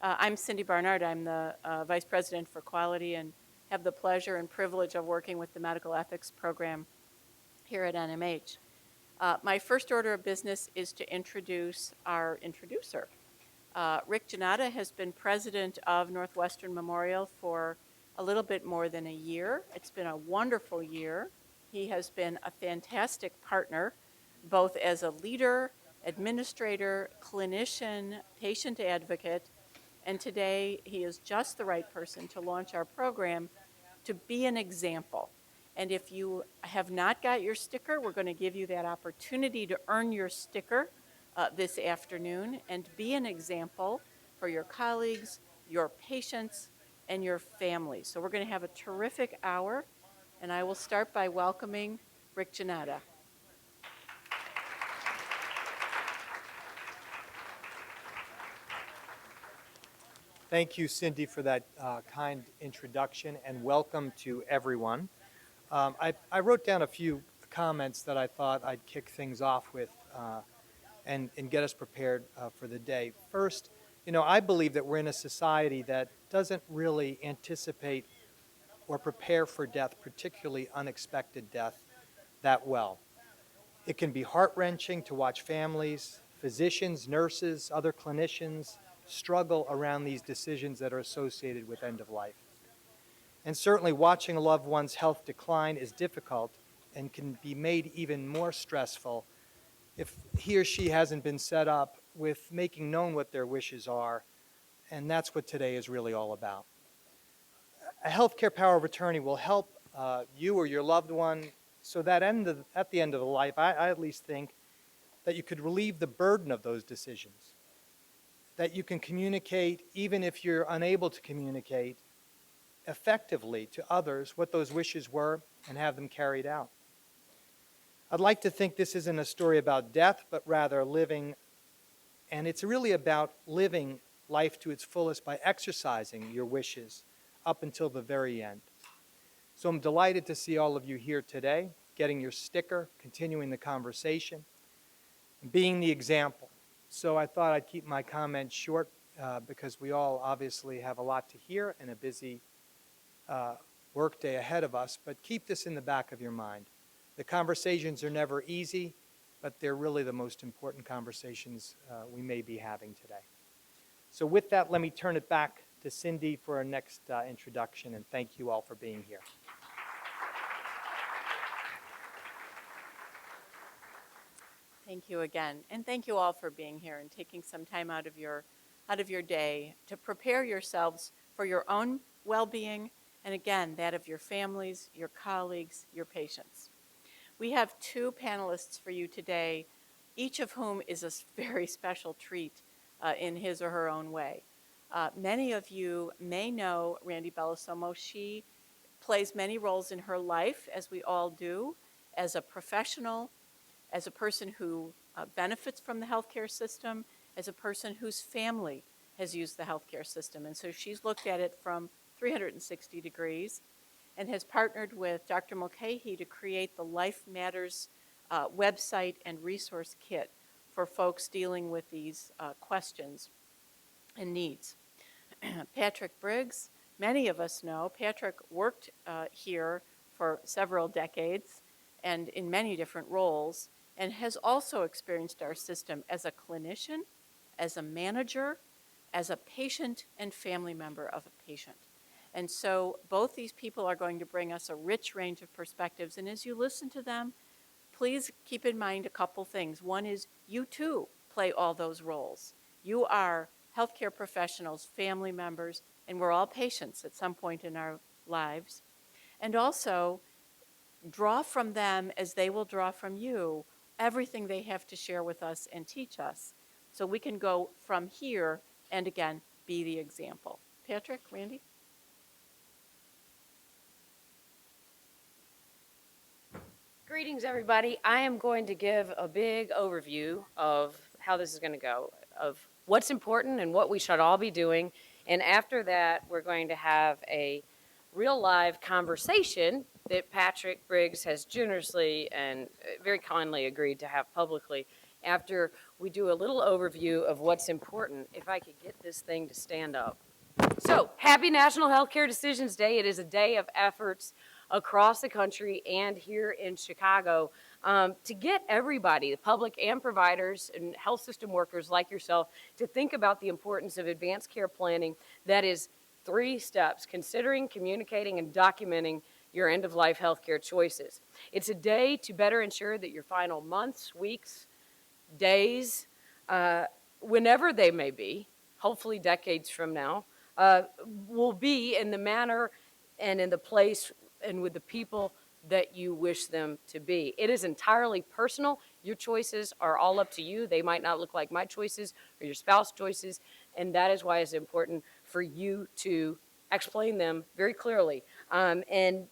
I'm Cindy Barnard. I'm the Vice President for Quality and have the pleasure and privilege of working with the Medical Ethics Program here at NMH. My first order of business is to introduce our introducer. Rick Janata has been president of Northwestern Memorial for a little bit more than a year. It's been a wonderful year. He has been a fantastic partner, both as a leader, administrator, clinician, patient advocate, and today he is just the right person to launch our program to be an example. And if you have not got your sticker, we're going to give you that opportunity to earn your sticker this afternoon and be an example for your colleagues, your patients, and your family. So we're going to have a terrific hour, and I will start by welcoming Rick Janata. Thank you, Cindy, for that kind introduction, and welcome to everyone. I wrote down a few comments that I thought I'd kick things off with and get us prepared for the day. First, I believe that we're in a society that doesn't really anticipate or prepare for death, particularly unexpected death, that well. It can be heart-wrenching to watch families, physicians, nurses, other clinicians struggle around these decisions that are associated with end of life. And certainly watching a loved one's health decline is difficult and can be made even more stressful if he or she hasn't been set up with making known what their wishes are, and that's what today is really all about. A healthcare power of attorney will help you or your loved one so that at the end of the life, I at least think that you could relieve the burden of those decisions, that you can communicate, even if you're unable to communicate effectively to others what those wishes were and have them carried out. I'd like to think this isn't a story about death, but rather living, and it's really about living life to its fullest by exercising your wishes up until the very end. So I'm delighted to see all of you here today, getting your sticker, continuing the conversation, and being the example. So I thought I'd keep my comments short because we all obviously have a lot to hear and a busy work day ahead of us, but keep this in the back of your mind. The conversations are never easy, but they're really the most important conversations we may be having today. So with that, let me turn it back to Cindy for our next introduction, and thank you all for being here. Thank you again, and thank you all for being here and taking some time out of your day to prepare yourselves for your own well-being and again that of your families, your colleagues, your patients. We have two panelists for you today, each of whom is a very special treat in his or her own way. Many of you may know Randy Bellosomo. She plays many roles in her life, as we all do, as a professional, as a person who benefits from the healthcare system, as a person whose family has used the healthcare system. And so she's looked at it from 360 degrees and has partnered with Dr. Mulcahy to create the Life Matters website and resource kit for folks dealing with these questions and needs. Patrick Briggs, many of us know, Patrick worked here for several decades and in many different roles, and has also experienced our system as a clinician, as a manager, as a patient and family member of a patient. And so both these people are going to bring us a rich range of perspectives, and as you listen to them, please keep in mind a couple things. One is you too play all those roles. You are healthcare professionals, family members, and we're all patients at some point in our lives. And also, draw from them as they will draw from you everything they have to share with us and teach us so we can go from here and again be the example. Patrick, Randy? Greetings, everybody. I am going to give a big overview of how this is going to go, of what's important and what we should all be doing. And after that, we're going to have a real live conversation that Patrick Briggs has generously and very kindly agreed to have publicly after we do a little overview of what's important. If I could get this thing to stand up. So, happy National Healthcare Decisions Day. It is a day of efforts across the country and here in Chicago to get everybody, the public and providers and health system workers like yourself, to think about the importance of advanced care planning. That is 3 steps: considering, communicating, and documenting your end-of-life healthcare choices. It's a day to better ensure that your final months, weeks, days, whenever they may be, hopefully decades from now, will be in the manner and in the place and with the people that you wish them to be. It is entirely personal. Your choices are all up to you. They might not look like my choices or your spouse's choices, and that is why it's important for you to explain them very clearly. And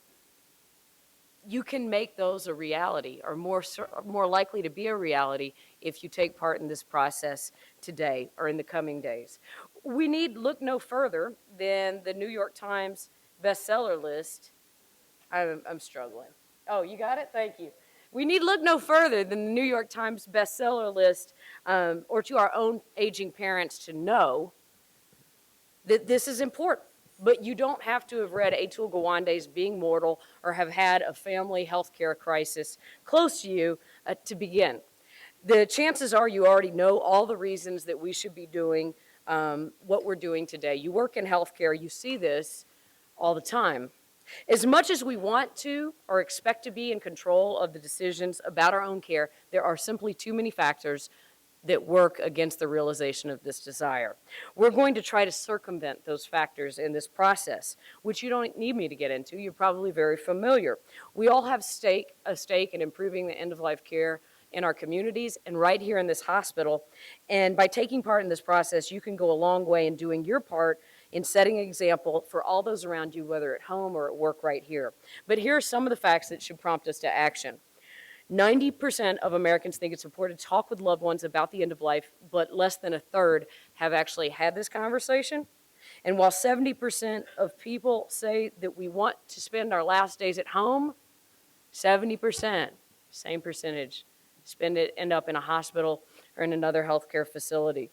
you can make those a reality, or more likely to be a reality, if you take part in this process today or in the coming days. We need look no further than the New York Times bestseller list. I'm struggling. Oh, you got it? Thank you. We need look no further than the New York Times bestseller list, or to our own aging parents to know that this is important. But you don't have to have read Atul Gawande's Being Mortal or have had a family health care crisis close to you to begin. The chances are you already know all the reasons that we should be doing what we're doing today. You work in healthcare, you see this all the time. As much as we want to or expect to be in control of the decisions about our own care, there are simply too many factors that work against the realization of this desire. We're going to try to circumvent those factors in this process, which you don't need me to get into. You're probably very familiar. We all have a stake in improving the end-of-life care in our communities and right here in this hospital. And by taking part in this process, you can go a long way in doing your part in setting an example for all those around you, whether at home or at work right here. But here are some of the facts that should prompt us to action. 90% of Americans think it's important to talk with loved ones about the end of life, but less than a third have actually had this conversation. And while 70% of people say that we want to spend our last days at home, 70%, same percentage, end up in a hospital or in another healthcare facility.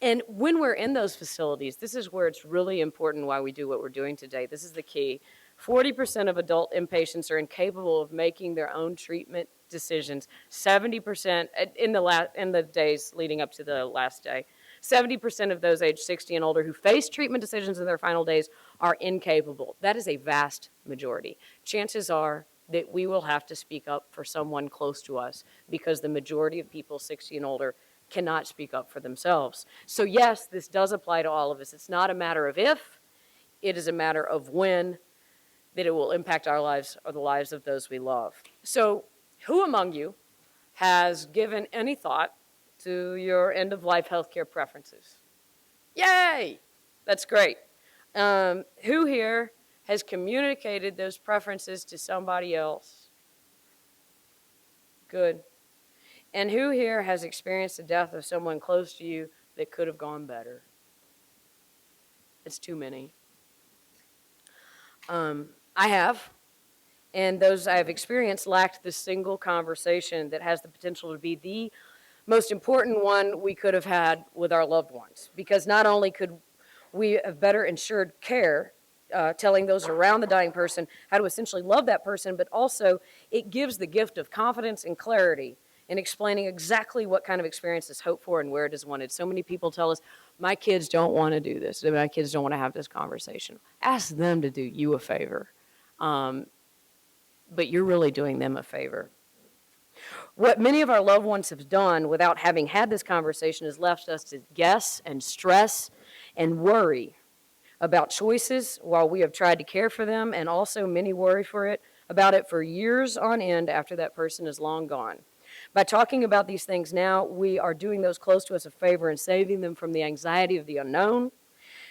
And when we're in those facilities, this is where it's really important why we do what we're doing today. This is the key. 40% of adult inpatients are incapable of making their own treatment decisions. 70% in the days leading up to the last day. 70% of those age 60 and older who face treatment decisions in their final days are incapable. That is a vast majority. Chances are that we will have to speak up for someone close to us because the majority of people 60 and older cannot speak up for themselves. So yes, this does apply to all of us. It's not a matter of if, it is a matter of when that it will impact our lives or the lives of those we love. So who among you has given any thought to your end-of-life healthcare preferences? Yay! That's great. Who here has communicated those preferences to somebody else? Good. And who here has experienced the death of someone close to you that could have gone better? It's too many. I have, and those I have experienced lacked the single conversation that has the potential to be the most important one we could have had with our loved ones. Because not only could we have better ensured care, telling those around the dying person how to essentially love that person, but also it gives the gift of confidence and clarity in explaining exactly what kind of experience is hoped for and where it is wanted. So many people tell us, my kids don't want to do this. My kids don't want to have this conversation. Ask them to do you a favor. But you're really doing them a favor. What many of our loved ones have done without having had this conversation has left us to guess and stress and worry about choices while we have tried to care for them, and also many worry about it for years on end after that person is long gone. By talking about these things now, we are doing those close to us a favor and saving them from the anxiety of the unknown.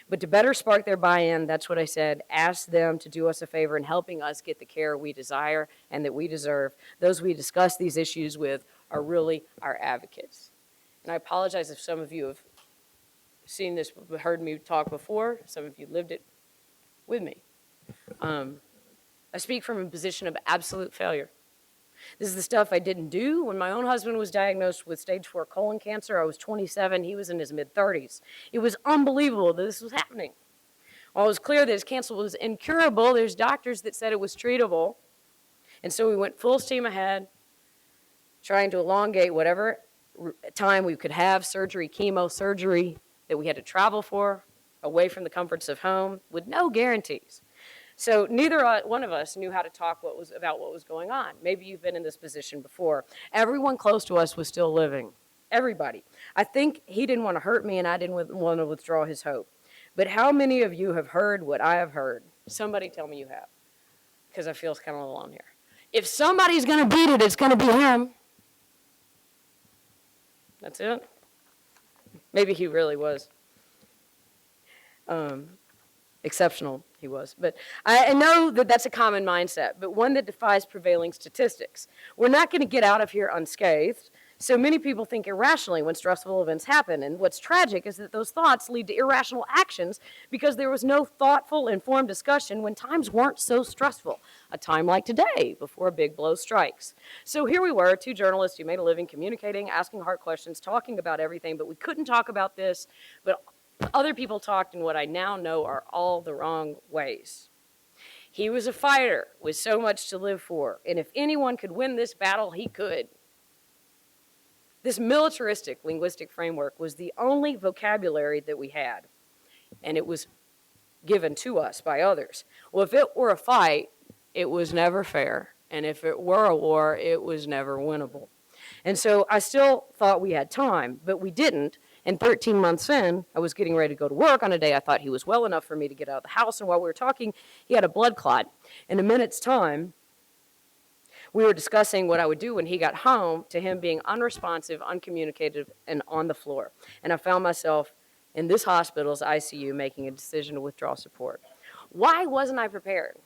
But to better spark their buy-in, that's what I said, ask them to do us a favor in helping us get the care we desire and that we deserve. Those we discuss these issues with are really our advocates. And I apologize if some of you have seen this, heard me talk before. Some of you lived it with me. I speak from a position of absolute failure. This is the stuff I didn't do. When my own husband was diagnosed with stage 4 colon cancer, I was 27. He was in his mid-30s. It was unbelievable that this was happening. While it was clear that his cancer was incurable, there's doctors that said it was treatable. And so we went full steam ahead, trying to elongate whatever time we could have surgery, chemo surgery that we had to travel for, away from the comforts of home, with no guarantees. So neither one of us knew how to talk about what was going on. Maybe you've been in this position before. Everyone close to us was still living. Everybody. I think he didn't want to hurt me, and I didn't want to withdraw his hope. But how many of you have heard what I have heard? Somebody tell me you have, because I feel kind of alone here. If somebody's going to beat it, it's going to be him. That's it. Maybe he really was. Exceptional he was. But I know that that's a common mindset, but one that defies prevailing statistics. We're not going to get out of here unscathed. So many people think irrationally when stressful events happen. And what's tragic is that those thoughts lead to irrational actions because there was no thoughtful, informed discussion when times weren't so stressful. A time like today, before a big blow strikes. So here we were, two journalists who made a living communicating, asking hard questions, talking about everything, but we couldn't talk about this. But other people talked in what I now know are all the wrong ways. He was a fighter with so much to live for, and if anyone could win this battle, he could. This militaristic linguistic framework was the only vocabulary that we had, and it was given to us by others. Well, if it were a fight, it was never fair, and if it were a war, it was never winnable. And so I still thought we had time, but we didn't. And 13 months in, I was getting ready to go to work on a day I thought he was well enough for me to get out of the house, and while we were talking, he had a blood clot. In a minute's time, we were discussing what I would do when he got home, to him being unresponsive, uncommunicative, and on the floor. And I found myself in this hospital's ICU making a decision to withdraw support. Why wasn't I prepared?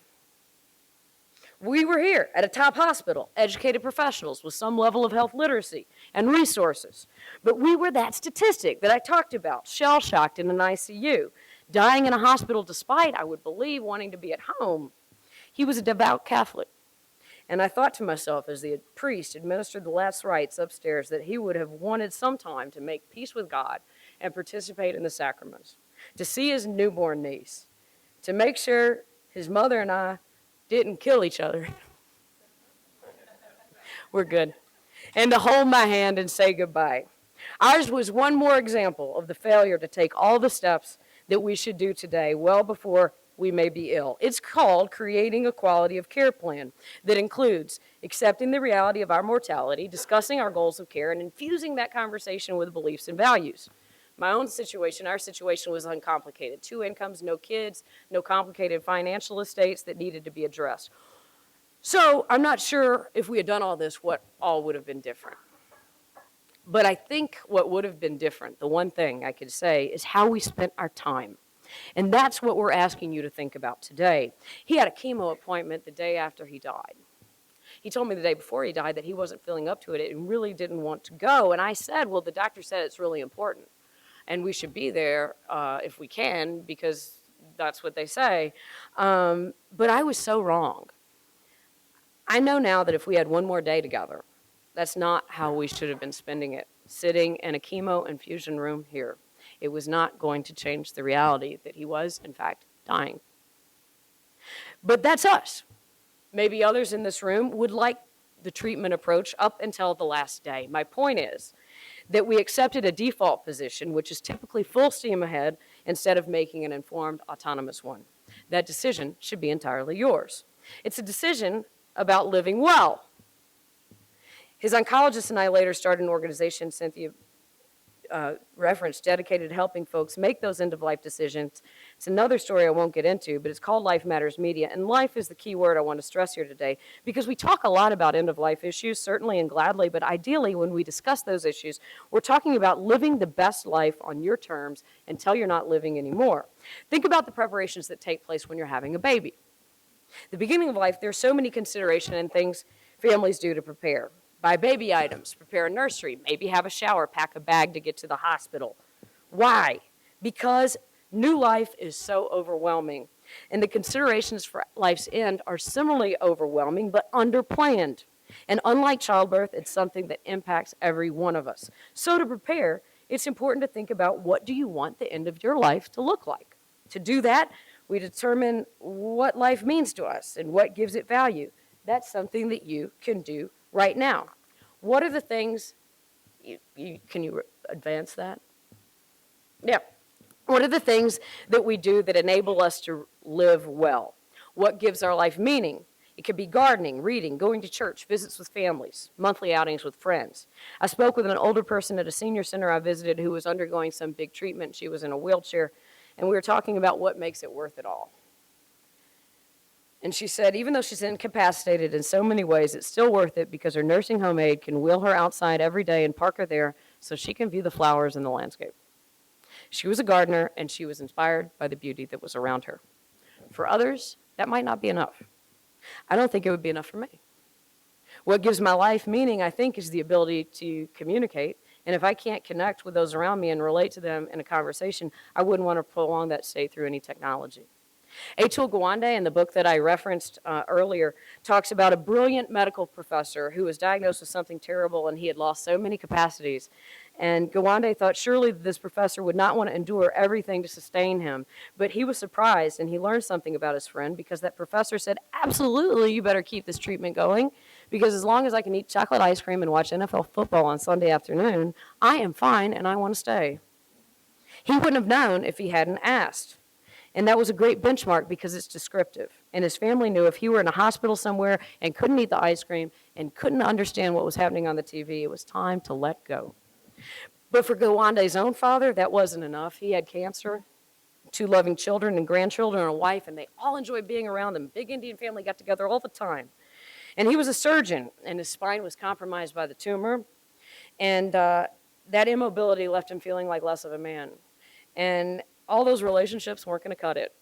We were here at a top hospital, educated professionals with some level of health literacy and resources. But we were that statistic that I talked about, shell-shocked in an ICU, dying in a hospital despite, I would believe, wanting to be at home. He was a devout Catholic. And I thought to myself as the priest administered the last rites upstairs that he would have wanted some time to make peace with God and participate in the sacraments, to see his newborn niece, to make sure his mother and I didn't kill each other. We're good. And to hold my hand and say goodbye. Ours was one more example of the failure to take all the steps that we should do today well before we may be ill. It's called creating a quality of care plan that includes accepting the reality of our mortality, discussing our goals of care, and infusing that conversation with beliefs and values. My own situation, our situation was uncomplicated. 2 incomes, no kids, no complicated financial estates that needed to be addressed. So I'm not sure if we had done all this, what all would have been different. But I think what would have been different, the one thing I could say, is how we spent our time. And that's what we're asking you to think about today. He had a chemo appointment the day after he died. He told me the day before he died that he wasn't feeling up to it and really didn't want to go. And I said, well, the doctor said it's really important. And we should be there if we can, because that's what they say. But I was so wrong. I know now that if we had one more day together, that's not how we should have been spending it, sitting in a chemo infusion room here. It was not going to change the reality that he was, in fact, dying. But that's us. Maybe others in this room would like the treatment approach up until the last day. My point is that we accepted a default position, which is typically full steam ahead, instead of making an informed, autonomous one. That decision should be entirely yours. It's a decision about living well. His oncologist and I later started an organization, Cynthia reference, dedicated to helping folks make those end-of-life decisions. It's another story I won't get into, but it's called Life Matters Media, and life is the key word I want to stress here today, because we talk a lot about end-of-life issues, certainly and gladly, but ideally when we discuss those issues, we're talking about living the best life on your terms until you're not living anymore. Think about the preparations that take place when you're having a baby. The beginning of life, there's so many considerations and things families do to prepare. Buy baby items, prepare a nursery, maybe have a shower, pack a bag to get to the hospital. Why? Because new life is so overwhelming. And the considerations for life's end are similarly overwhelming, but underplanned. And unlike childbirth, it's something that impacts every one of us. So to prepare, it's important to think about, what do you want the end of your life to look like? To do that, we determine what life means to us and what gives it value. That's something that you can do right now. What are the things, can you advance that? Yeah. What are the things that we do that enable us to live well? What gives our life meaning? It could be gardening, reading, going to church, visits with families, monthly outings with friends. I spoke with an older person at a senior center I visited who was undergoing some big treatment. She was in a wheelchair, and we were talking about what makes it worth it all. And she said, even though she's incapacitated in so many ways, it's still worth it because her nursing home aide can wheel her outside every day and park her there so she can view the flowers and the landscape. She was a gardener, and she was inspired by the beauty that was around her. For others, that might not be enough. I don't think it would be enough for me. What gives my life meaning, I think, is the ability to communicate. And if I can't connect with those around me and relate to them in a conversation, I wouldn't want to prolong that state through any technology. Atul Gawande, in the book that I referenced earlier, talks about a brilliant medical professor who was diagnosed with something terrible, and he had lost so many capacities. And Gawande thought surely this professor would not want to endure everything to sustain him. But he was surprised, and he learned something about his friend, because that professor said, absolutely, you better keep this treatment going, because as long as I can eat chocolate ice cream and watch NFL football on Sunday afternoon, I am fine and I want to stay. He wouldn't have known if he hadn't asked. And that was a great benchmark because it's descriptive. And his family knew if he were in a hospital somewhere and couldn't eat the ice cream and couldn't understand what was happening on the TV, it was time to let go. But for Gawande's own father, that wasn't enough. He had cancer, 2 loving children and grandchildren and a wife, and they all enjoyed being around them. Big Indian family got together all the time. And he was a surgeon, and his spine was compromised by the tumor. And that immobility left him feeling like less of a man. And all those relationships weren't going to cut it.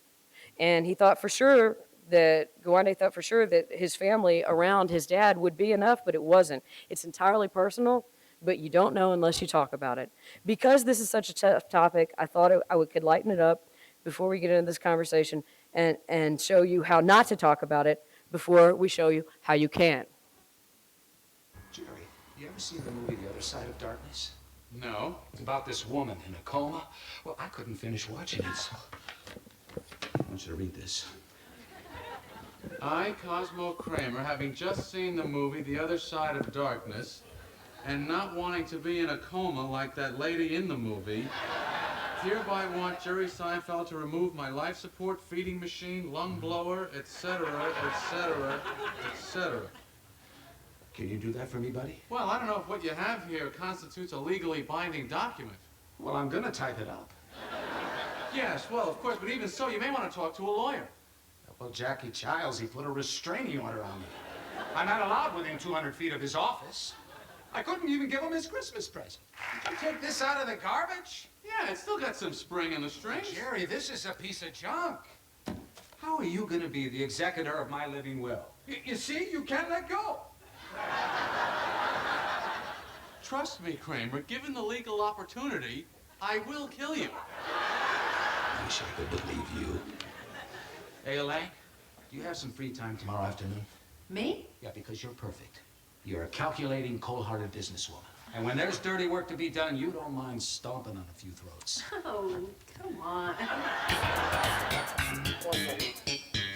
And he thought for sure that, Gawande thought for sure that his family around his dad would be enough, but it wasn't. It's entirely personal, but you don't know unless you talk about it. Because this is such a tough topic, I thought I could lighten it up before we get into this conversation and show you how not to talk about it before we show you how you can. Jerry, you ever seen the movie The Other Side of Darkness? No. It's about this woman in a coma. Well, I couldn't finish watching it, so I want you to read this. I, Cosmo Kramer, having just seen the movie The Other Side of Darkness, and not wanting to be in a coma like that lady in the movie, hereby want Jerry Seinfeld to remove my life support, feeding machine, lung blower, etc., etc., etc. Can you do that for me, buddy? Well, I don't know if what you have here constitutes a legally binding document. Well, I'm gonna type it up. Yes, well, of course, but even so, you may want to talk to a lawyer. Well, Jackie Childs, he put a restraining order on me. I'm not allowed within 200 feet of his office. I couldn't even give him his Christmas present. Did you take this out of the garbage? Yeah, it's still got some spring in the strings. Jerry, this is a piece of junk. How are you gonna be the executor of my living will? You see, you can't let go. Trust me, Kramer, given the legal opportunity, I will kill you. I wish I could believe you. Hey, Elaine, do you have some free time tomorrow afternoon? Me? Yeah, because you're perfect. You're a calculating, cold-hearted businesswoman. And when there's dirty work to be done, you don't mind stomping on a few throats. Oh, come on.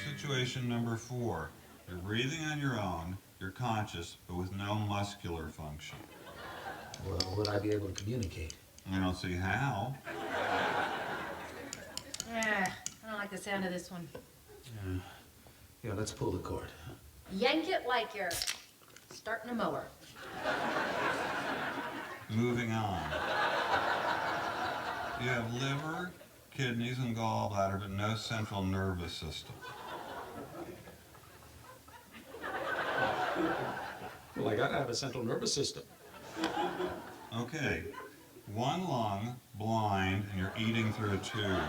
Situation number 4. You're breathing on your own, you're conscious, but with no muscular function. Well, would I be able to communicate? I don't see how. I don't like the sound of this one. Yeah, let's pull the cord. Yank it like you're starting a mower. Moving on. You have liver, kidneys, and gallbladder, but no central nervous system. Well, I gotta have a central nervous system. Okay. 1 lung, blind, and you're eating through a tube.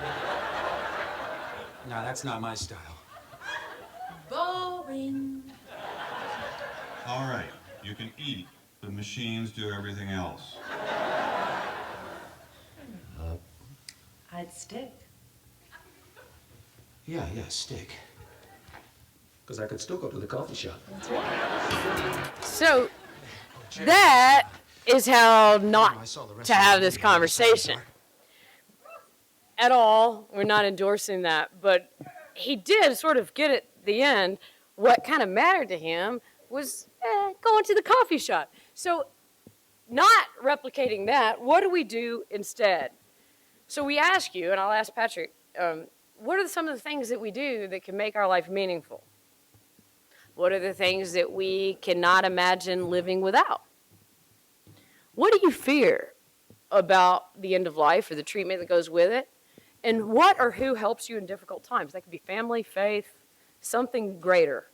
No, that's not my style. Boring. All right. You can eat, but machines do everything else. I'd stick. Yeah, stick. because I could still go to the coffee shop. So that is how I not saw the rest to of the have this movie on the other side of the conversation at all. We're not endorsing that, but he did sort of get at the end. What kind of mattered to him was going to the coffee shop. So not replicating that, what do we do instead? So we ask you, and I'll ask Patrick, what are some of the things that we do that can make our life meaningful? What are the things that we cannot imagine living without? What do you fear about the end of life or the treatment that goes with it? And what or who helps you in difficult times? That could be family, faith, something greater.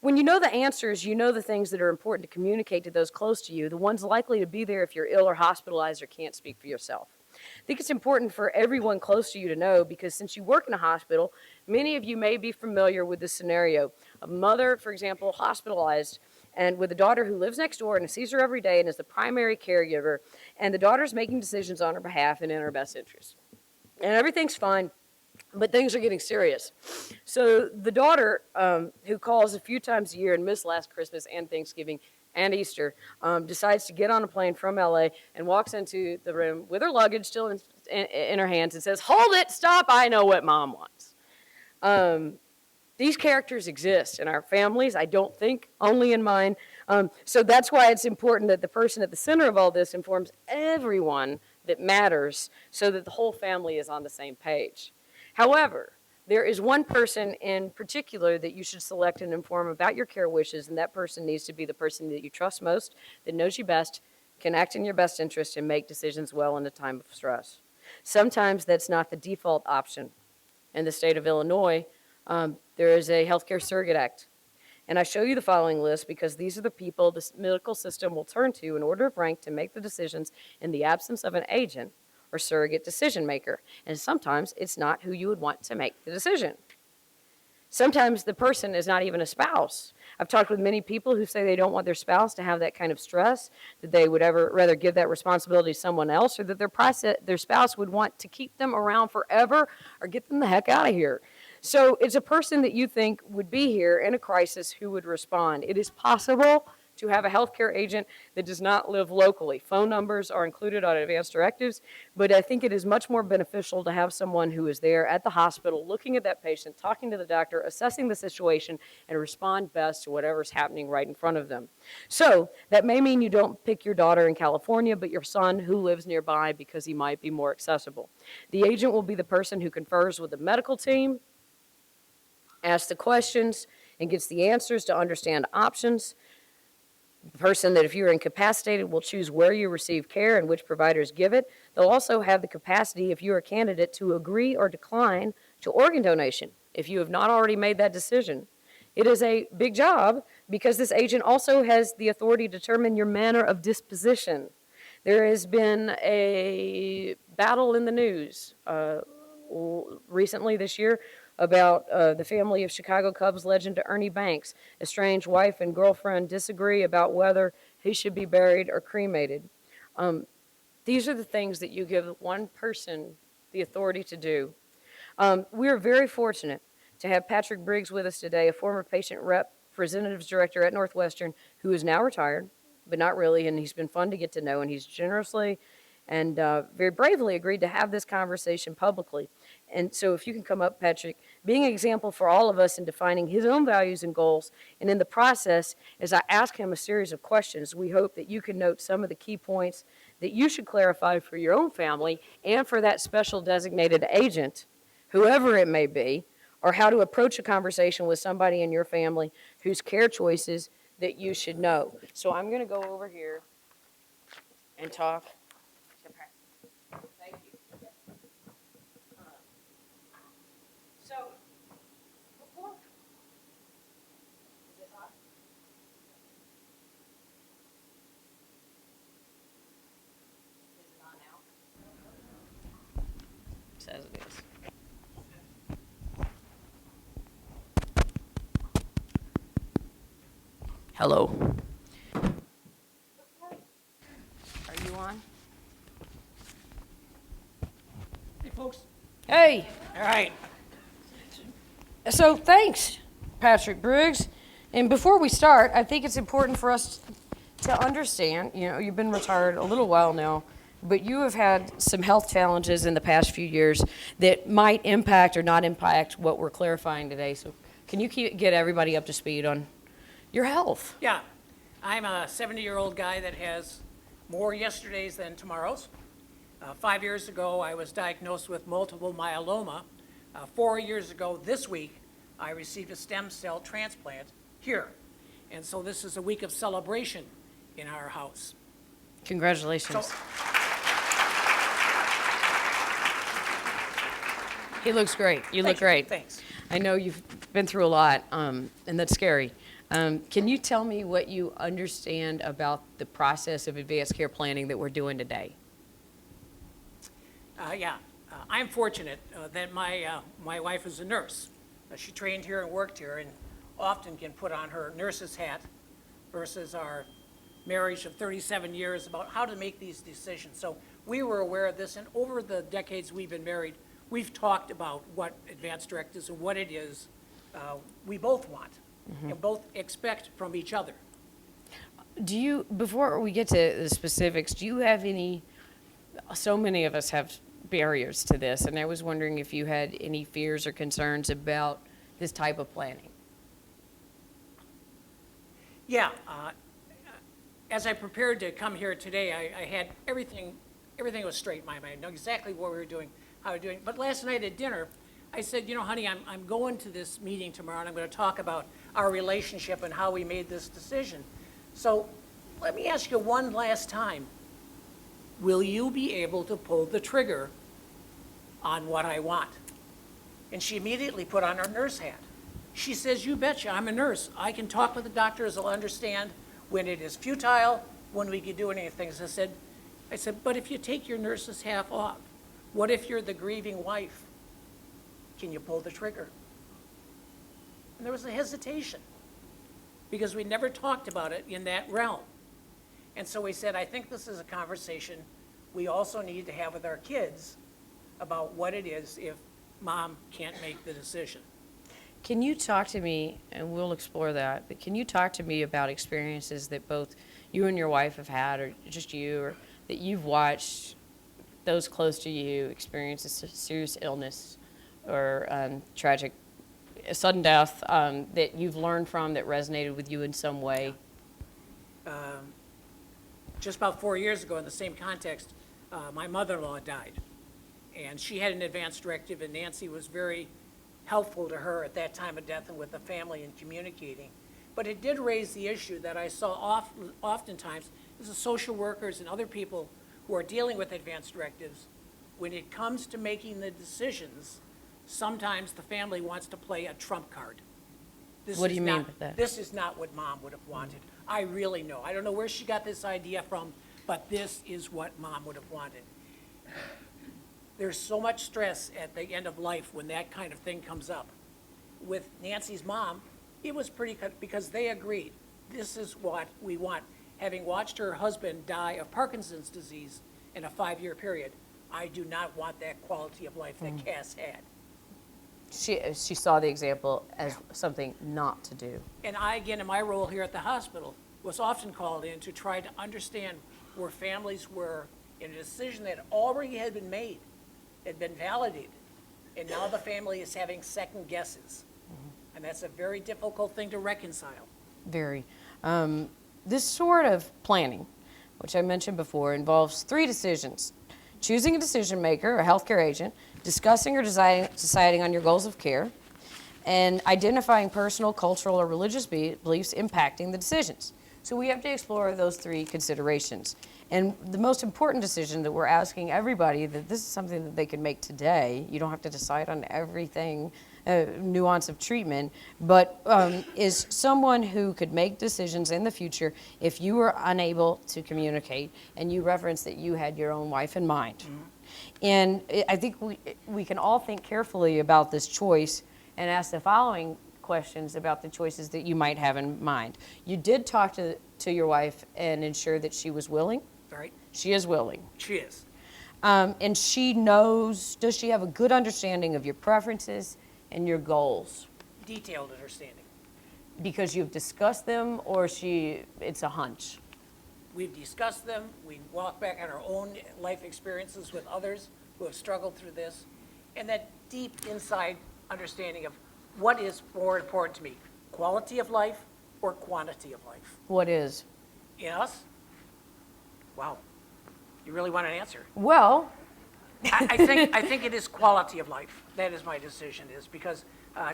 When you know the answers, you know the things that are important to communicate to those close to you, the ones likely to be there if you're ill or hospitalized or can't speak for yourself. I think it's important for everyone close to you to know, because since you work in a hospital, many of you may be familiar with this scenario. A mother, for example, hospitalized and with a daughter who lives next door and sees her every day and is the primary caregiver, and the daughter's making decisions on her behalf and in her best interest. And everything's fine, but things are getting serious. So the daughter, who calls a few times a year and missed last Christmas and Thanksgiving and Easter, decides to get on a plane from LA and walks into the room with her luggage still in her hands and says, "Hold it, stop, I know what mom wants." These characters exist in our families, I don't think only in mine. So that's why it's important that the person at the center of all this informs everyone that matters so that the whole family is on the same page. However, there is one person in particular that you should select and inform about your care wishes, and that person needs to be the person that you trust most, that knows you best, can act in your best interest, and make decisions well in a time of stress. Sometimes that's not the default option. In the state of Illinois, there is a Healthcare Surrogate Act. And I show you the following list because these are the people the medical system will turn to in order of rank to make the decisions in the absence of an agent or surrogate decision maker. And sometimes it's not who you would want to make the decision. Sometimes the person is not even a spouse. I've talked with many people who say they don't want their spouse to have that kind of stress, that they would ever rather give that responsibility to someone else, or that their spouse would want to keep them around forever or get them the heck out of here. So it's a person that you think would be here in a crisis who would respond. It is possible to have a healthcare agent that does not live locally. Phone numbers are included on advance directives, but I think it is much more beneficial to have someone who is there at the hospital, looking at that patient, talking to the doctor, assessing the situation, and respond best to whatever's happening right in front of them. So that may mean you don't pick your daughter in California, but your son who lives nearby because he might be more accessible. The agent will be the person who confers with the medical team, asks the questions, and gets the answers to understand options. The person that, if you're incapacitated, will choose where you receive care and which providers give it. They'll also have the capacity, if you're a candidate, to agree or decline to organ donation if you have not already made that decision. It is a big job because this agent also has the authority to determine your manner of disposition. There has been a battle in the news recently this year about the family of Chicago Cubs legend Ernie Banks. Estranged wife and girlfriend disagree about whether he should be buried or cremated. These are the things that you give one person the authority to do. We are very fortunate to have Patrick Briggs with us today, a former patient representatives director at Northwestern, who is now retired, but not really, and he's been fun to get to know, and he's generously and very bravely agreed to have this conversation publicly. And so if you can come up, Patrick, being an example for all of us in defining his own values and goals, and in the process, as I ask him a series of questions, we hope that you can note some of the key points that you should clarify for your own family and for that special designated agent, whoever it may be, or how to approach a conversation with somebody in your family whose care choices that you should know. So I'm going to go over here and talk. Thank you. So, before, is this on? Is it on now? Says it is. Hello. Are you on? Hey, folks. Hey. All right. So thanks Patrick Briggs. And before we start, I think it's important for us to understand, you've been retired a little while now, but you have had some health challenges in the past few years that might impact or not impact what we're clarifying today. So can you get everybody up to speed on your health? Yeah, I'm a 70-year-old guy that has more yesterdays than tomorrows. 5 years ago, I was diagnosed with multiple myeloma. 4 years ago this week, I received a stem cell transplant here. And so this is a week of celebration in our house. Congratulations. So- He looks great. You look Thank you. great. Thanks. I know you've been through a lot, and that's scary. Can you tell me what you understand about the process of advanced care planning that we're doing today? I'm fortunate that my wife is a nurse. She trained here and worked here and often can put on her nurse's hat versus our marriage of 37 years about how to make these decisions. So we were aware of this, and over the decades we've been married, we've talked about what advanced directives and what it is we both want and both expect from each other. Before we get to the specifics, do you have so many of us have barriers to this, and I was wondering if you had any fears or concerns about this type of planning. Yeah, as I prepared to come here today, I had everything was straight in my mind. I know exactly what we were doing, how we were doing. But last night at dinner, I said, honey, I'm going to this meeting tomorrow, and I'm going to talk about our relationship and how we made this decision. So let me ask you one last time. Will you be able to pull the trigger on what I want? And she immediately put on her nurse hat. She says, you betcha, I'm a nurse. I can talk with the doctors, they'll understand when it is futile, when we can do anything. I said, but if you take your nurse's hat off, what if you're the grieving wife? Can you pull the trigger? And there was a hesitation because we never talked about it in that realm. And so we said, I think this is a conversation we also need to have with our kids about what it is if mom can't make the decision. Can you talk to me, and we'll explore that, but can you talk to me about experiences that both you and your wife have had, or just you, or that you've watched those close to you experience a serious illness or tragic, sudden death that you've learned from that resonated with you in some way? Just about 4 years ago in the same context, my mother-in-law died. And she had an advance directive, and Nancy was very helpful to her at that time of death and with the family in communicating. But it did raise the issue that I saw oftentimes is the social workers and other people who are dealing with advance directives. When it comes to making the decisions, sometimes the family wants to play a trump card. What do you mean by that? This is not what mom would have wanted. I really know. I don't know where she got this idea from, but this is what mom would have wanted. There's so much stress at the end of life when that kind of thing comes up. With Nancy's mom, it was pretty good because they agreed. This is what we want. Having watched her husband die of Parkinson's disease in a 5-year period, I do not want that quality of life that Cass had. She saw the example as something not to do. And I, again, in my role here at the hospital, was often called in to try to understand where families were in a decision that already had been made, had been validated, and now the family is having second guesses. And that's a very difficult thing to reconcile. Very. This sort of planning, which I mentioned before, involves 3 decisions. Choosing a decision maker, a healthcare agent, discussing or deciding on your goals of care, and identifying personal, cultural, or religious beliefs impacting the decisions. So we have to explore those 3 considerations. And the most important decision that we're asking everybody, that this is something that they can make today, you don't have to decide on everything, nuance of treatment, but is someone who could make decisions in the future if you were unable to communicate, and you referenced that you had your own wife in mind. And I think we can all think carefully about this choice and ask the following questions about the choices that you might have in mind. You did talk to your wife and ensure that she was willing? Right? She is willing. She is. And she knows, does she have a good understanding of your preferences and your goals? Detailed understanding. because you've discussed them, or it's a hunch? We've discussed them, we walk back on our own life experiences with others who have struggled through this, and that deep inside understanding of what is more important to me, quality of life or quantity of life. What is? In us? Wow, you really want an answer? Well, I think it is quality of life. That is my decision, is because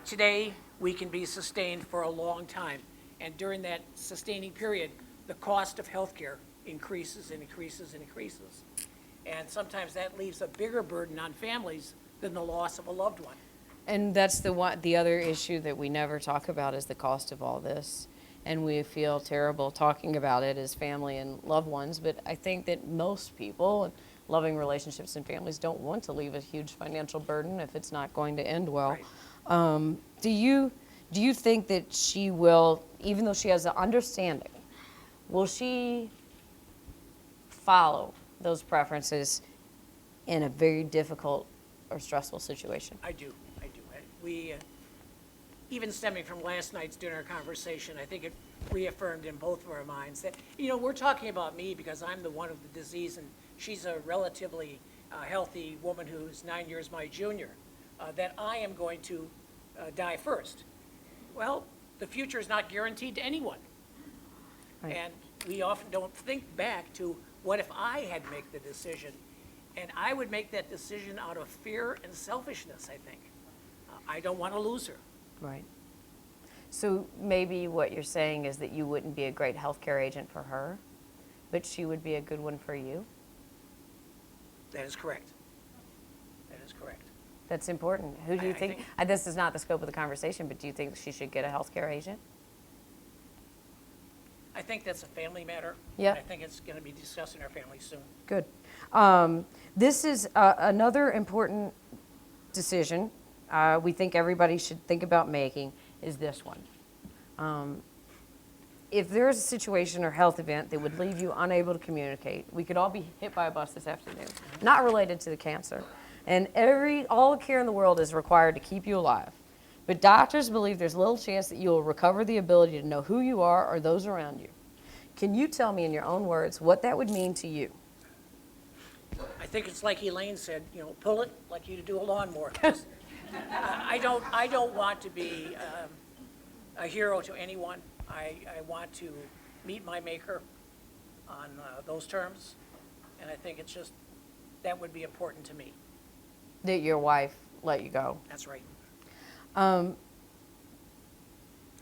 today we can be sustained for a long time. And during that sustaining period, the cost of healthcare increases and increases and increases. And sometimes that leaves a bigger burden on families than the loss of a loved one. and that's the other issue that we never talk about is the cost of all this. And we feel terrible talking about it as family and loved ones, but I think that most people, loving relationships and families, don't want to leave a huge financial burden if it's not going to end well. Right. Do you think that she will, even though she has an understanding, will she follow those preferences in a very difficult or stressful situation? I do. We, even stemming from last night's dinner conversation, I think it reaffirmed in both of our minds that, we're talking about me because I'm the one of the disease, and she's a relatively healthy woman who's 9 years my junior, that I am going to die first. Well, the future is not guaranteed to anyone. Right. And we often don't think back to what if I had to make the decision. And I would make that decision out of fear and selfishness, I think. I don't want to lose her. Right. So maybe what you're saying is that you wouldn't be a great healthcare agent for her, but she would be a good one for you? That is correct. That is correct. That's important. Who do you I think, think- this is not the scope of the conversation, but do you think she should get a healthcare agent? I think that's a family matter. Yeah. And I think it's going to be discussed in our family soon. Good. This is another important decision we think everybody should think about making is this one. If there's a situation or health event that would leave you unable to communicate, we could all be hit by a bus this afternoon, not related to the cancer. And all the care in the world is required to keep you alive. But doctors believe there's little chance that you will recover the ability to know who you are or those around you. Can you tell me in your own words what that would mean to you? I think it's like Elaine said, pull it like you do a lawnmower. I don't want to be a hero to anyone. I want to meet my maker on those terms, and I think it's just, that would be important to me. That your wife let you go. That's right. Um,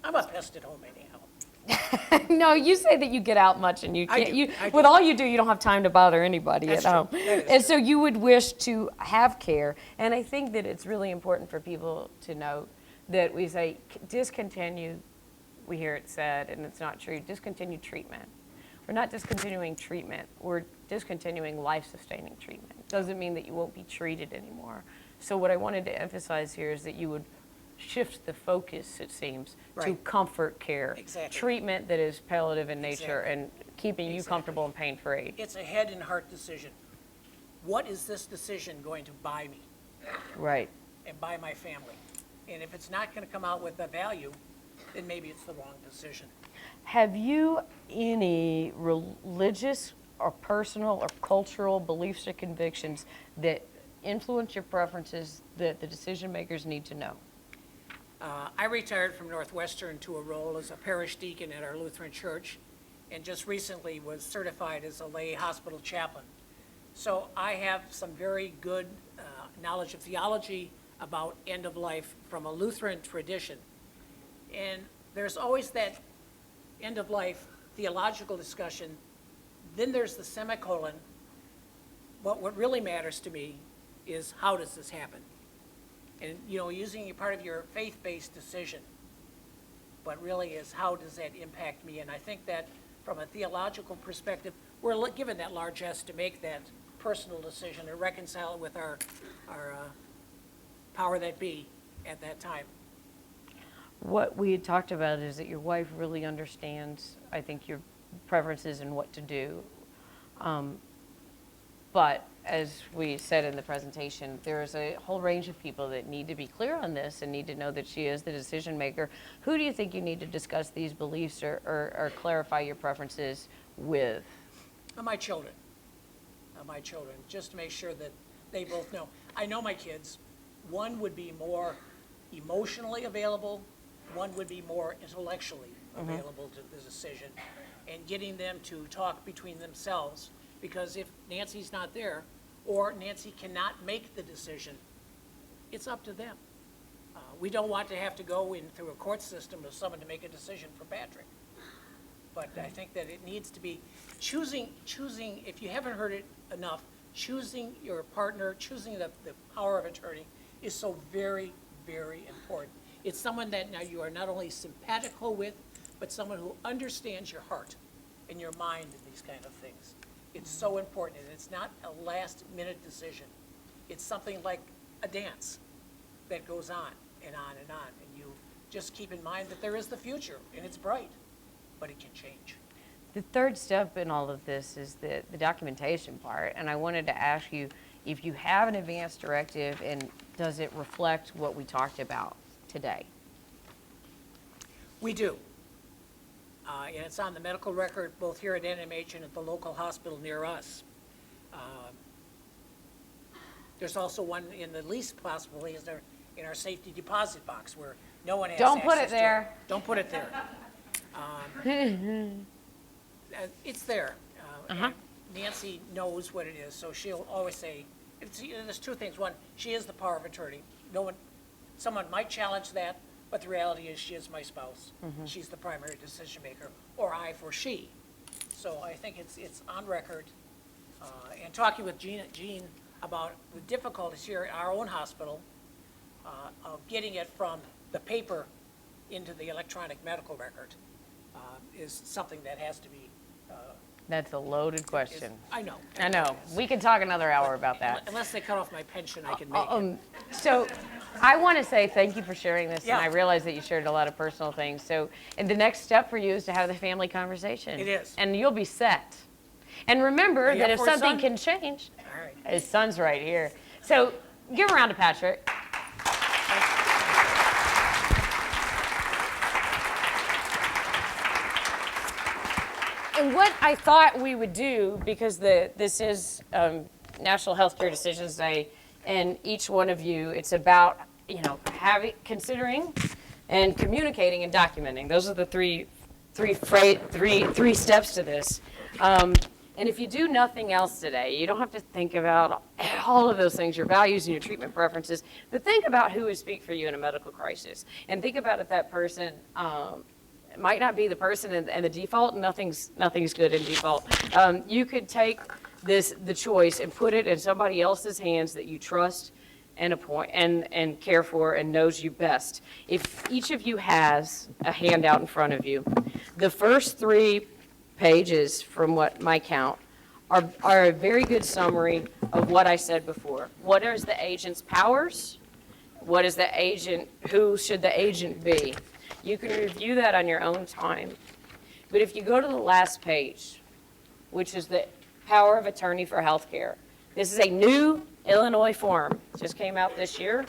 I'm a pest at home anyhow. No, you say that you get out much and you I can't. do, I do. With all you do, you don't have time to bother anybody That's at true. home. That is And so you would wish to have care. And I think that it's really important for people to know that we say discontinue, we hear it said, and it's not true, discontinue treatment. We're not discontinuing treatment, we're discontinuing life-sustaining treatment. Doesn't mean that you won't be treated anymore. So what I wanted to emphasize here is that you would shift the focus, it seems, to Right. comfort care. Exactly. Treatment that is palliative in nature Exactly. and keeping you Exactly. comfortable and pain-free. It's a head and heart decision. What is this decision going to buy me Right. and buy my family? And if it's not going to come out with a value, then maybe it's the wrong decision. Have you any religious or personal or cultural beliefs or convictions that influence your preferences that the decision makers need to know? I retired from Northwestern to a role as a parish deacon at our Lutheran church, and just recently was certified as a lay hospital chaplain. So I have some very good knowledge of theology about end of life from a Lutheran tradition. And there's always that end of life theological discussion. Then there's the semicolon. What really matters to me is how does this happen? And, using it part of your faith-based decision, but really is how does that impact me? And I think that from a theological perspective, we're given that largesse to make that personal decision and reconcile it with our power that be at that time. What we had talked about is that your wife really understands, I think, your preferences and what to do. But as we said in the presentation, there's a whole range of people that need to be clear on this and need to know that she is the decision maker. Who do you think you need to discuss these beliefs or clarify your preferences with? My children. My children, just to make sure that they both know. I know my kids. One would be more emotionally available, one would be more intellectually available to the decision, and getting them to talk between themselves, because if Nancy's not there, or Nancy cannot make the decision, it's up to them. We don't want to have to go in through a court system of someone to make a decision for Patrick. But I think that it needs to be choosing, if you haven't heard it enough, choosing your partner, choosing the power of attorney is so very, very important. It's someone that now you are not only simpatico with, but someone who understands your heart and your mind in these kind of things. It's so important, and it's not a last-minute decision. It's something like a dance that goes on and on and on, and you just keep in mind that there is the future, and it's bright, but it can change. The third step in all of this is the documentation part, and I wanted to ask you if you have an advance directive, and does it reflect what we talked about today? We do. And it's on the medical record, both here at NMH and at the local hospital near us. There's also one in the least possibly is there in our safety deposit box where no one has Don't put it access to there. Don't put it there. It's there. And Nancy knows what it is, so she'll always say, there's two things. One, she is the power of attorney. Someone might challenge that, but the reality is she is my spouse. She's the primary decision maker, or I for she. So I think it's on record. And talking with Jean about the difficulties here at our own hospital of getting it from the paper into the electronic medical record is something that has to be. That's a loaded question. I know. I know. We could talk another hour about that. Unless they cut off my pension, I can make it. So I want to say thank you for sharing this, Yeah. and I realize that you shared a lot of personal things. So, and the next step for you is to have the family conversation. It is. And you'll be set. And remember Are you that up if for a something son? can change, All right. his son's right here. So give a round to Patrick. And what I thought we would do, because this is National Healthcare Decisions Day, and each one of you, it's about considering and communicating and documenting. Those are the three steps to this. And if you do nothing else today, you don't have to think about all of those things, your values and your treatment preferences, but think about who would speak for you in a medical crisis. And think about if that person might not be the person and the default, nothing's good in default. You could take the choice and put it in somebody else's hands that you trust and appoint and care for and knows you best. If each of you has a handout in front of you, the first 3 pages from what my count are a very good summary of what I said before. What is the agent's powers? What is the agent, who should the agent be? You can review that on your own time. But if you go to the last page, which is the power of attorney for healthcare, this is a new Illinois form. It just came out this year.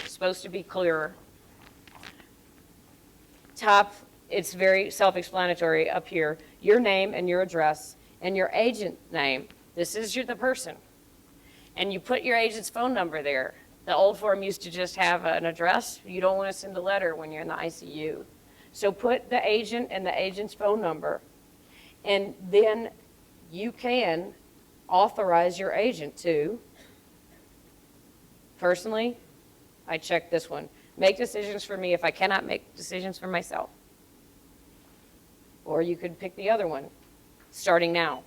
It's supposed to be clearer. Top, it's very self-explanatory up here. Your name and your address and your agent name. This is the person. And you put your agent's phone number there. The old form used to just have an address. You don't want to send a letter when you're in the ICU. So put the agent and the agent's phone number. And then you can authorize your agent to, personally, I checked this one, make decisions for me if I cannot make decisions for myself. Or you could pick the other one, starting now.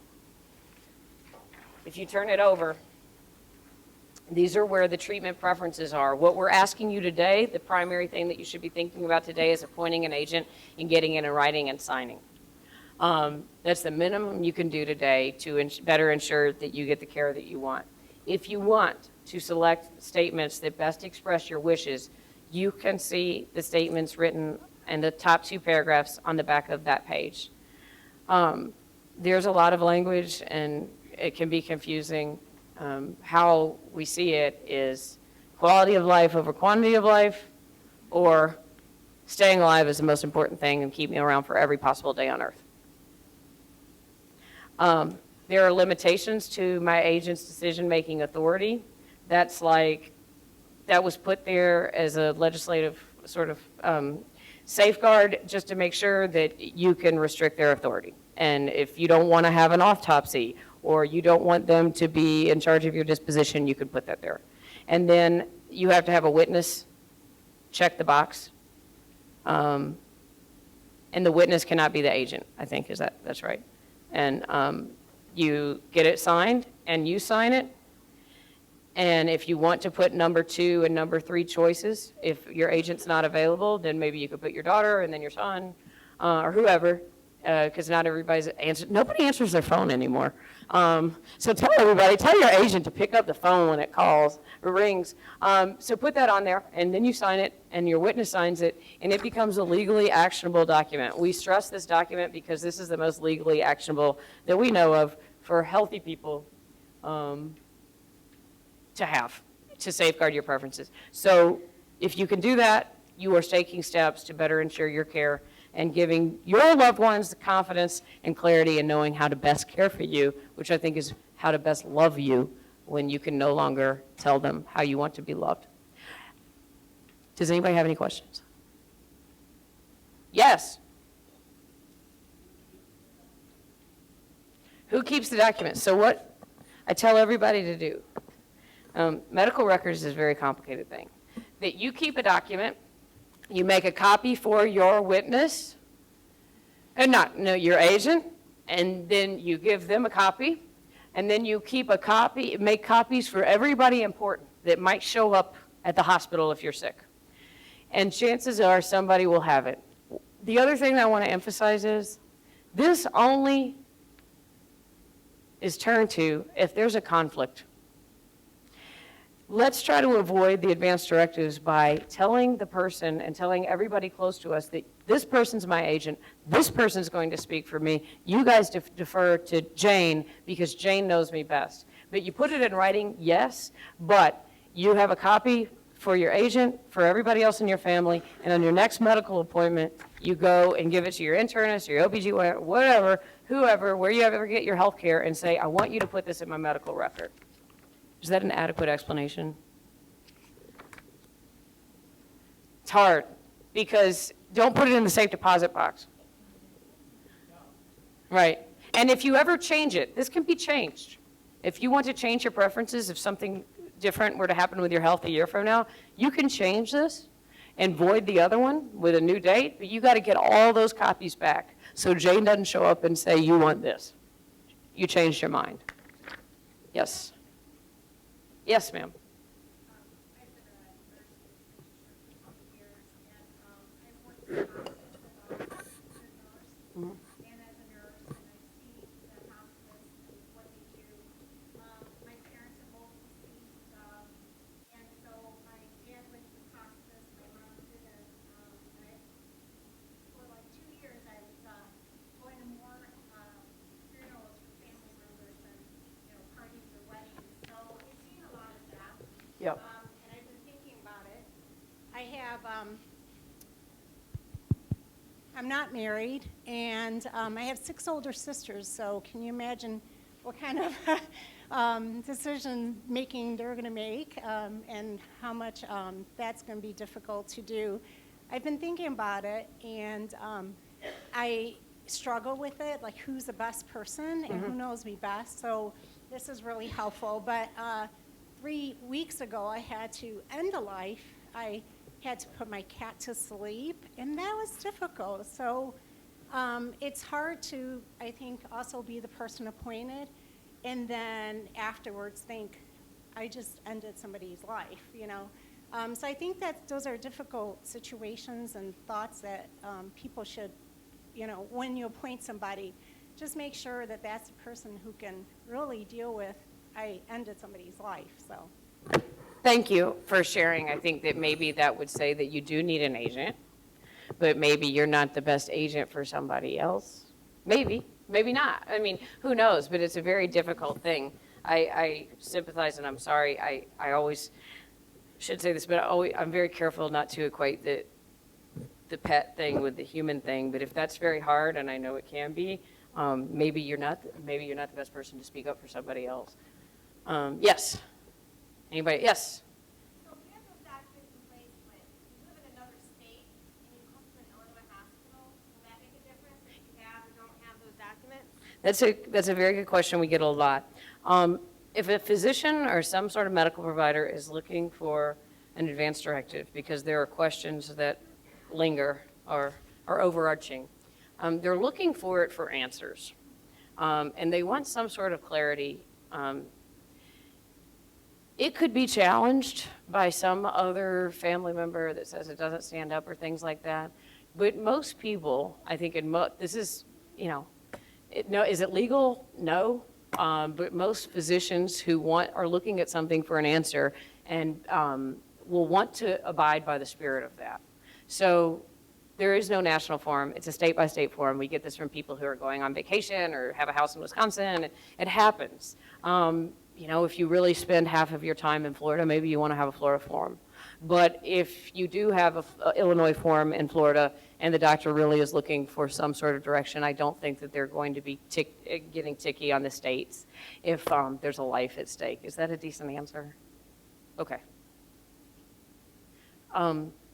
If you turn it over, these are where the treatment preferences are. What we're asking you today, the primary thing that you should be thinking about today is appointing an agent and getting in a writing and signing. That's the minimum you can do today to better ensure that you get the care that you want. If you want to select statements that best express your wishes, you can see the statements written in the top 2 paragraphs on the back of that page. There's a lot of language and it can be confusing. How we see it is quality of life over quantity of life, or staying alive is the most important thing and keep me around for every possible day on earth. There are limitations to my agent's decision-making authority. That was put there as a legislative sort of safeguard just to make sure that you can restrict their authority. And if you don't want to have an autopsy, or you don't want them to be in charge of your disposition, you could put that there. And then you have to have a witness check the box. And the witness cannot be the agent, I think, that's right. And you get it signed, and you sign it. And if you want to put number 2 and number 3 choices, if your agent's not available, then maybe you could put your daughter and then your son, or whoever, because not everybody's nobody answers their phone anymore. So tell your agent to pick up the phone when it calls or rings. So put that on there, and then you sign it, and your witness signs it, and it becomes a legally actionable document. We stress this document because this is the most legally actionable that we know of for healthy people to have, to safeguard your preferences. So if you can do that, you are taking steps to better ensure your care and giving your loved ones the confidence and clarity in knowing how to best care for you, which I think is how to best love you when you can no longer tell them how you want to be loved. Does anybody have any questions? Yes. Who keeps the documents? So what I tell everybody to do, medical records is a very complicated thing. That you keep a document, you make a copy for your witness, and your agent, and then you give them a copy, and then you keep a copy, make copies for everybody important that might show up at the hospital if you're sick. And chances are somebody will have it. The other thing I want to emphasize is this only is turned to if there's a conflict. Let's try to avoid the advance directives by telling the person and telling everybody close to us that this person's my agent, this person's going to speak for me, you guys defer to Jane because Jane knows me best. But you put it in writing, yes, but you have a copy for your agent, for everybody else in your family, and on your next medical appointment, you go and give it to your internist, your OBGYN, whatever, whoever, where you ever get your health care, and say, I want you to put this in my medical record. Is that an adequate explanation? It's hard, because don't put it in the safe deposit box. Right. And if you ever change it, this can be changed. If you want to change your preferences, if something different were to happen with your health a year from now, you can change this and void the other one with a new date, but you got to get all those copies back so Jane doesn't show up and say, you want this. You changed your mind. Yes. Yes, ma'am. I've been a nurse for 20 years, and I've worked in hospice as a nurse, and as a nurse, and I see the hospice and what they do. My parents are both deceased, and so my dad went to hospice, my mom didn't. For like 2 years, I was going to more funerals for family members than, parties or weddings. So I've seen a lot of that. Yep. And I've been thinking about it. I have, I'm not married, and I have 6 older sisters, so can you imagine what kind of decision-making they're going to make, and how much that's going to be difficult to do. I've been thinking about it, and I struggle with it, like who's the best person and who knows me best, so this is really helpful. But 3 weeks ago, I had to end a life. I had to put my cat to sleep, and that was difficult. So it's hard to, I think, also be the person appointed, and then afterwards think, I just ended somebody's life, So I think that those are difficult situations and thoughts that people should, when you appoint somebody, just make sure that that's the person who can really deal with, I ended somebody's life, so. Thank you for sharing. I think that maybe that would say that you do need an agent, but maybe you're not the best agent for somebody else. Maybe not. I mean, who knows? But it's a very difficult thing. I sympathize, and I'm sorry. I always should say this, but I'm very careful not to equate the pet thing with the human thing. But if that's very hard, and I know it can be, maybe you're not the best person to speak up for somebody else. Yes. Anybody? Yes. So we have those documents in place, but you live in another state and you come to an Illinois hospital, will that make a difference if you have or don't have those documents? That's a very good question. We get a lot. If a physician or some sort of medical provider is looking for an advance directive because there are questions that linger or are overarching, they're looking for it for answers. And they want some sort of clarity. It could be challenged by some other family member that says it doesn't stand up or things like that. But most people, I think, this is, no, is it legal? No. But most physicians who are looking at something for an answer and will want to abide by the spirit of that. So there is no national form. It's a state-by-state form. We get this from people who are going on vacation or have a house in Wisconsin. It happens. If you really spend half of your time in Florida, maybe you want to have a Florida form. But if you do have an Illinois form in Florida and the doctor really is looking for some sort of direction, I don't think that they're going to be getting ticky on the states if there's a life at stake. Is that a decent answer? Okay.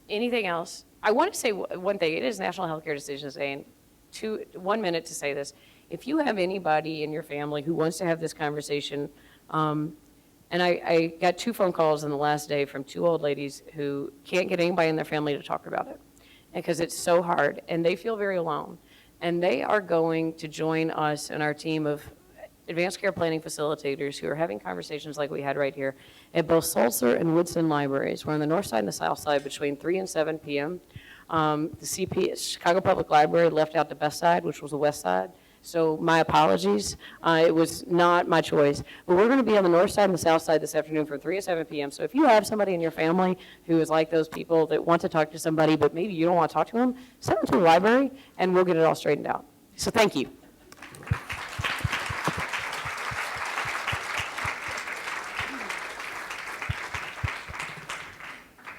Anything else? I want to say one thing. It is National Healthcare Decisions Day, and 1 minute to say this. If you have anybody in your family who wants to have this conversation, and I got 2 phone calls in the last day from 2 old ladies who can't get anybody in their family to talk about it because it's so hard, and they feel very alone. And they are going to join us and our team of advanced care planning facilitators who are having conversations like we had right here at both Sulzer and Woodson libraries. We're on the north side and the south side between 3 and 7 p.m. The Chicago Public Library left out the best side, which was the west side. So my apologies. It was not my choice. But we're going to be on the north side and the south side this afternoon from 3 to 7 p.m. So if you have somebody in your family who is like those people that want to talk to somebody, but maybe you don't want to talk to them, send them to the library, and we'll get it all straightened out. So thank you.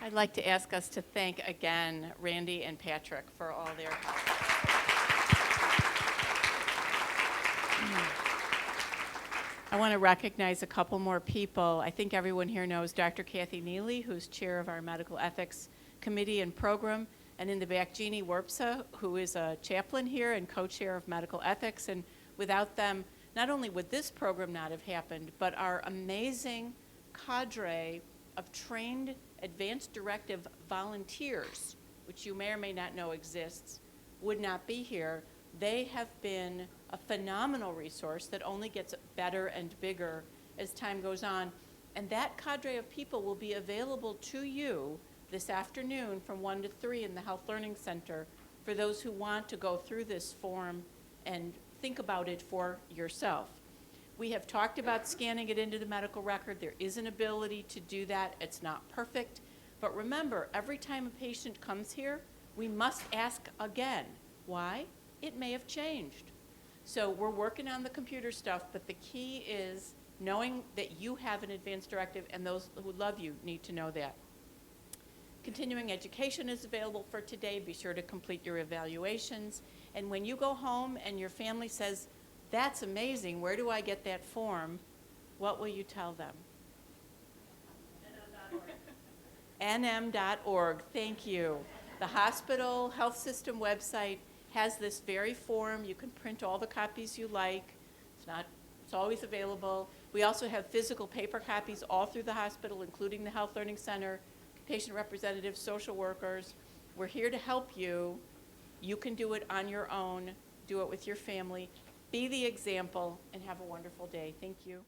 I'd like to ask us to thank again Randy and Patrick for all their help. I want to recognize a couple more people. I think everyone here knows Dr. Kathy Neely, who's chair of our Medical Ethics Committee and Program, and in the back, Jeannie Werpsa, who is a chaplain here and co-chair of Medical Ethics. And without them, not only would this program not have happened, but our amazing cadre of trained advanced directive volunteers, which you may or may not know exists, would not be here. They have been a phenomenal resource that only gets better and bigger as time goes on. And that cadre of people will be available to you this afternoon from 1 to 3 in the Health Learning Center for those who want to go through this form and think about it for yourself. We have talked about scanning it into the medical record. There is an ability to do that. It's not perfect. But remember, every time a patient comes here, we must ask again. Why? It may have changed. So we're working on the computer stuff, but the key is knowing that you have an advance directive, and those who love you need to know that. Continuing education is available for today. Be sure to complete your evaluations. And when you go home and your family says, "That's amazing, where do I get that form?" what will you tell them? nm.org. Thank you. The hospital health system website has this very form. You can print all the copies you like. It's always available. We also have physical paper copies all through the hospital, including the Health Learning Center, patient representatives, social workers. We're here to help you. You can do it on your own. Do it with your family. Be the example and have a wonderful day. Thank you.